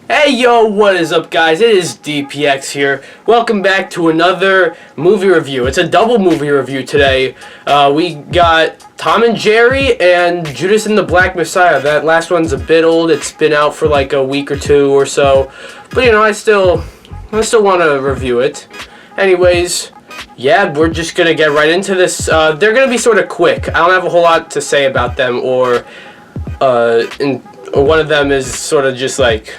Hey yo, what is up guys? It is DPX here. Welcome back to another movie review. It's a double movie review today. We got Tom and Jerry and Judas and the Black Messiah. That last one's a bit old. It's been out for like a week or two or so. But you know, I still want to review it. Anyways, yeah, we're just going to get right into this. They're going to be sort of quick. I don't have a whole lot to say about them, or one of them is sort of just like,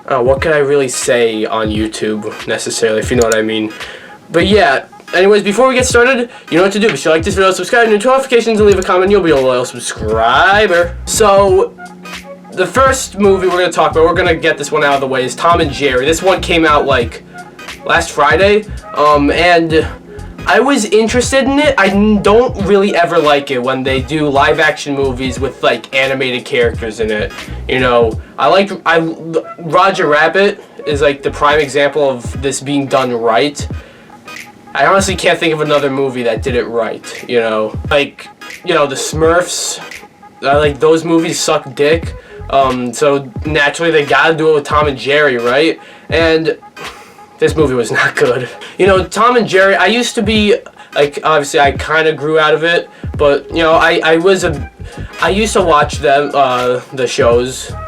what could I really say on YouTube, necessarily, if you know what I mean. But yeah, anyways, before we get started, you know what to do. If you like this video, subscribe, turn notifications, and leave a comment. You'll be a loyal subscriber. So, the first movie we're going to talk about, we're going to get this one out of the way, is Tom and Jerry. This one came out, like, last Friday, and I was interested in it. I don't really ever like it when they do live-action movies with, like, animated characters in it. You know, Roger Rabbit is, like, the prime example of this being done right. I honestly can't think of another movie that did it right, you know. Like, you know, the Smurfs, like, those movies suck dick. So, naturally, they gotta do it with Tom and Jerry, right? And this movie was not good. You know, Tom and Jerry, I used to be, like, obviously I kind of grew out of it, but, you know, I used to watch them, the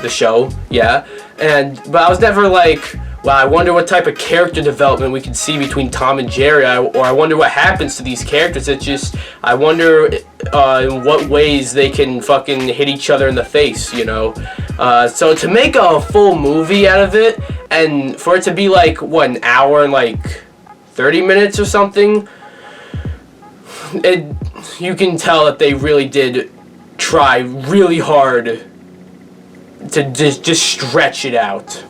show, yeah, but I was never like, well, I wonder what type of character development we can see between Tom and Jerry, or I wonder what happens to these characters. It's just, I wonder in what ways they can fucking hit each other in the face, you know. So to make a full movie out of it, and for it to be like, what, an hour and like 30 minutes or something, you can tell that they really did try really hard to just stretch it out.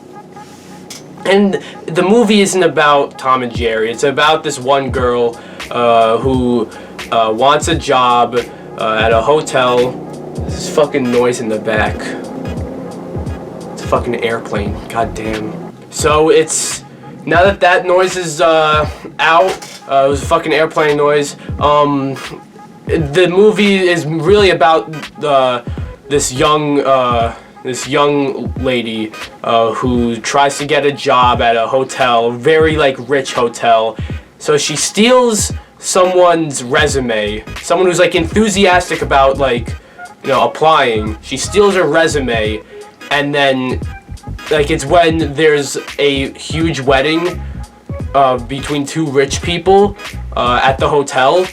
And the movie isn't about Tom and Jerry. It's about this one girl who wants a job at a hotel. This fucking noise in the back. It's a fucking airplane. God damn. So it's, now that noise is out, it was a fucking airplane noise. The movie is really about this young lady who tries to get a job at a hotel, very like rich hotel. So she steals someone's resume, someone who's like enthusiastic about, like, you know, applying. She steals her resume, and then, like, it's when there's a huge wedding between two rich people at the hotel.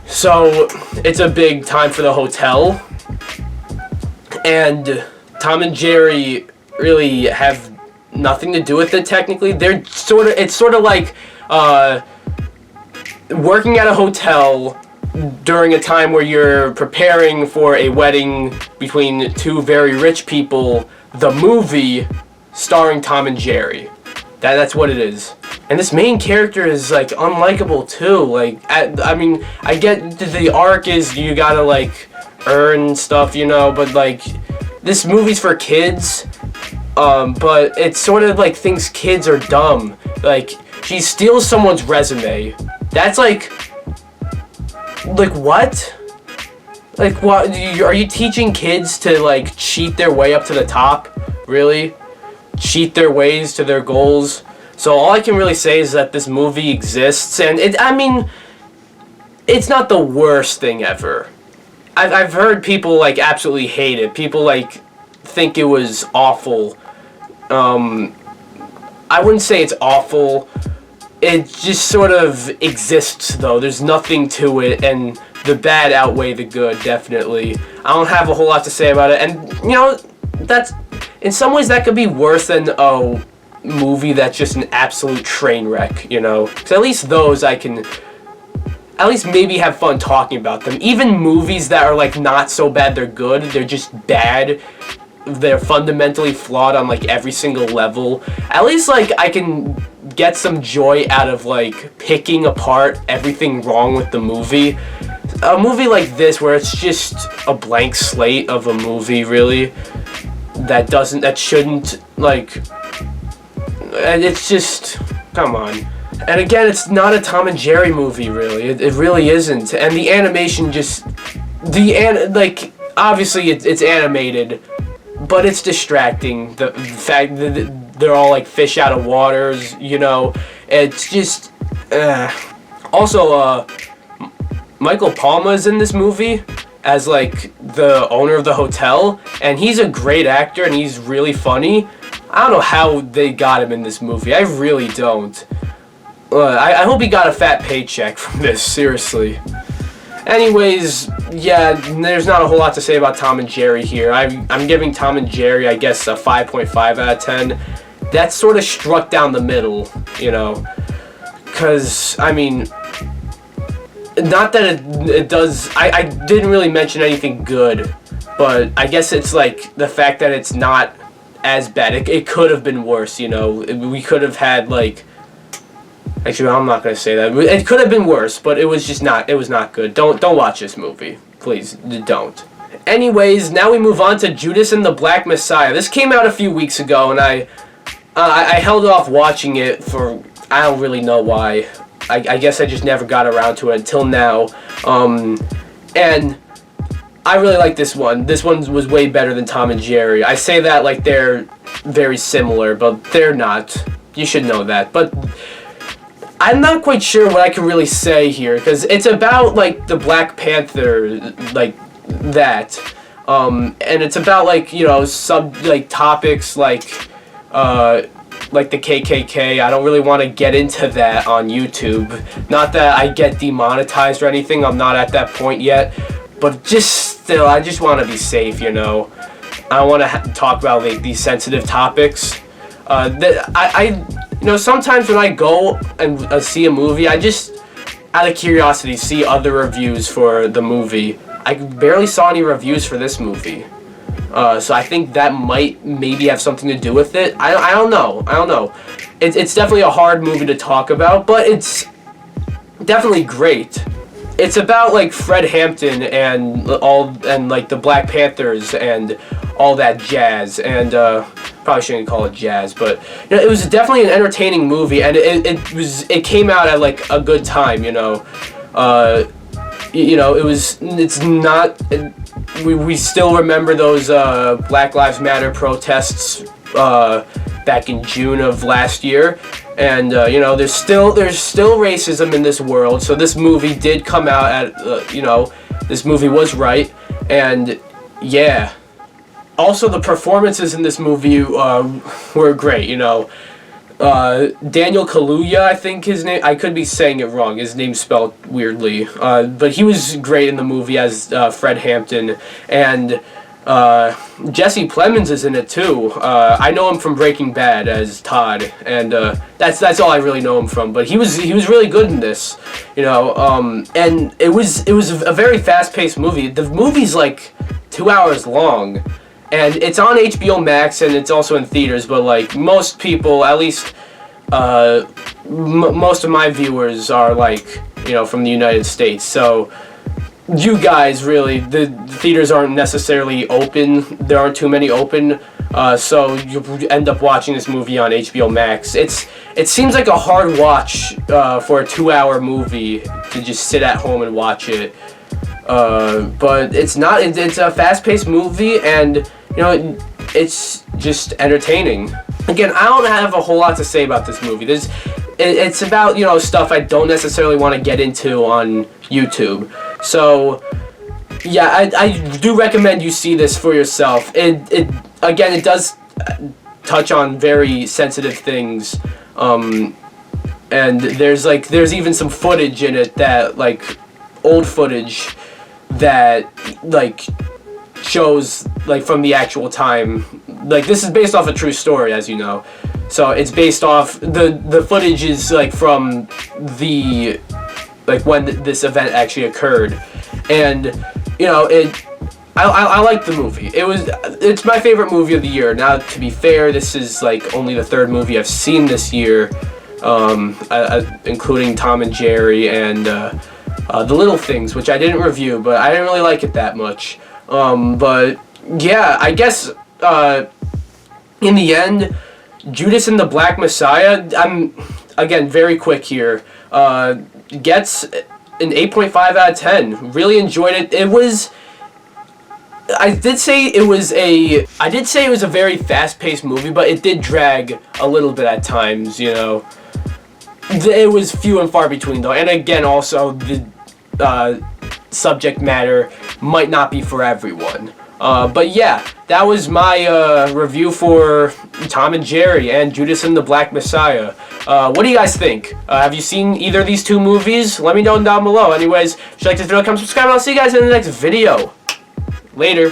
So it's a big time for the hotel, and Tom and Jerry really have nothing to do with it, technically. It's sort of like working at a hotel during a time where you're preparing for a wedding between two very rich people, the movie starring Tom and Jerry. That's what it is. And this main character is, like, unlikable too. Like, I mean, I get the arc is you gotta, like, earn stuff, you know, but, like, this movie's for kids, but it's sort of like thinks kids are dumb. Like, she steals someone's resume. That's like what? Like, what? Are you teaching kids to, like, cheat their way up to the top? Really? Cheat their ways to their goals? So all I can really say is that this movie exists, and I mean, it's not the worst thing ever. I've heard people, like, absolutely hate it. People, like, think it was awful. I wouldn't say it's awful. It just sort of exists, though. There's nothing to it, and the bad outweigh the good, definitely. I don't have a whole lot to say about it, and, you know, that's, in some ways, that could be worse than a movie that's just an absolute train wreck, you know? Because at least those I can at least maybe have fun talking about them. Even movies that are, like, not so bad they're good, they're just bad, they're fundamentally flawed on, like, every single level. At least, like, I can get some joy out of, like, picking apart everything wrong with the movie. A movie like this, where it's just a blank slate of a movie, really, that shouldn't, like, and it's just, come on. And again, it's not a Tom and Jerry movie, really. It really isn't. And the animation just, like, obviously it's animated, but it's distracting. The fact that they're all like fish out of waters, you know, it's just. Also, Michael Palma's in this movie as like the owner of the hotel, and he's a great actor and he's really funny. I don't know how they got him in this movie. I really don't. I hope he got a fat paycheck from this, seriously. Anyways, yeah, there's not a whole lot to say about Tom and Jerry here. I'm giving Tom and Jerry, I guess, a 5.5 out of 10. That's sort of struck down the middle, you know. Because, I mean, not that it does... I didn't really mention anything good, but I guess it's like the fact that it's not as bad. It could have been worse, you know. We could have had, like... Actually, I'm not going to say that. It could have been worse, but it was just not... It was not good. Don't watch this movie. Please, don't. Anyways, now we move on to Judas and the Black Messiah. This came out a few weeks ago, and I held off watching it for... I don't really know why. I guess I just never got around to it until now. And I really like this one. This one was way better than Tom and Jerry. I say that like they're very similar, but they're not. You should know that. But I'm not quite sure what I can really say here, because it's about like the Black Panther, like that. And it's about like, you know, topics like the KKK. I don't really want to get into that on YouTube. Not that I get demonetized or anything. I'm not at that point yet. But just still, I just want to be safe, you know. I don't want to talk about like these sensitive topics. You know, sometimes when I go and see a movie, I just, out of curiosity, see other reviews for the movie. I barely saw any reviews for this movie. So I think that might maybe have something to do with it. I don't know. It's definitely a hard movie to talk about, but it's definitely great. It's about like Fred Hampton and like the Black Panthers and all that jazz. And probably shouldn't call it jazz, but you know, it was definitely an entertaining movie, and it came out at like a good time. You know, We still remember those Black Lives Matter protests back in June of last year, and you know, there's still racism in this world. So this movie did come out at you know, this movie was right, and yeah. Also, the performances in this movie were great. You know, Daniel Kaluuya, I think his name. I could be saying it wrong. His name's spelled weirdly. But he was great in the movie as Fred Hampton, and Jesse Plemons is in it too. I know him from Breaking Bad as Todd, and that's all I really know him from. But he was really good in this, you know. And it was a very fast-paced movie. The movie's like 2 hours long. And it's on HBO Max, and it's also in theaters, but like most people, at least most of my viewers are like, you know, from the United States. So you guys, really, the theaters aren't necessarily open. There aren't too many open, so you end up watching this movie on HBO Max. It seems like a hard watch for a 2-hour movie to just sit at home and watch it. But it's not. It's a fast-paced movie, and you know, it's just entertaining. Again, I don't have a whole lot to say about this movie. It's about, you know, stuff I don't necessarily want to get into on YouTube. So, yeah, I do recommend you see this for yourself. Again, it does touch on very sensitive things. And there's even some footage in it that, like, old footage that, like, shows, like, from the actual time. Like, this is based off a true story, as you know. So it's based off, the footage is, like, from the, like, when this event actually occurred. And, you know, I like the movie. It's my favorite movie of the year. Now, to be fair, this is, like, only the third movie I've seen this year, including Tom and Jerry and The Little Things, which I didn't review, but I didn't really like it that much. But yeah, I guess in the end, Judas and the Black Messiah, I'm, again, very quick here, gets an 8.5 out of 10. Really enjoyed it. I did say it was a very fast-paced movie, but it did drag a little bit at times, you know. It was few and far between, though. And again, also, the subject matter might not be for everyone. But yeah, that was my review for Tom and Jerry and Judas and the Black Messiah. What do you guys think? Have you seen either of these two movies? Let me know down below. Anyways, if you like this video, come subscribe, and I'll see you guys in the next video. Later.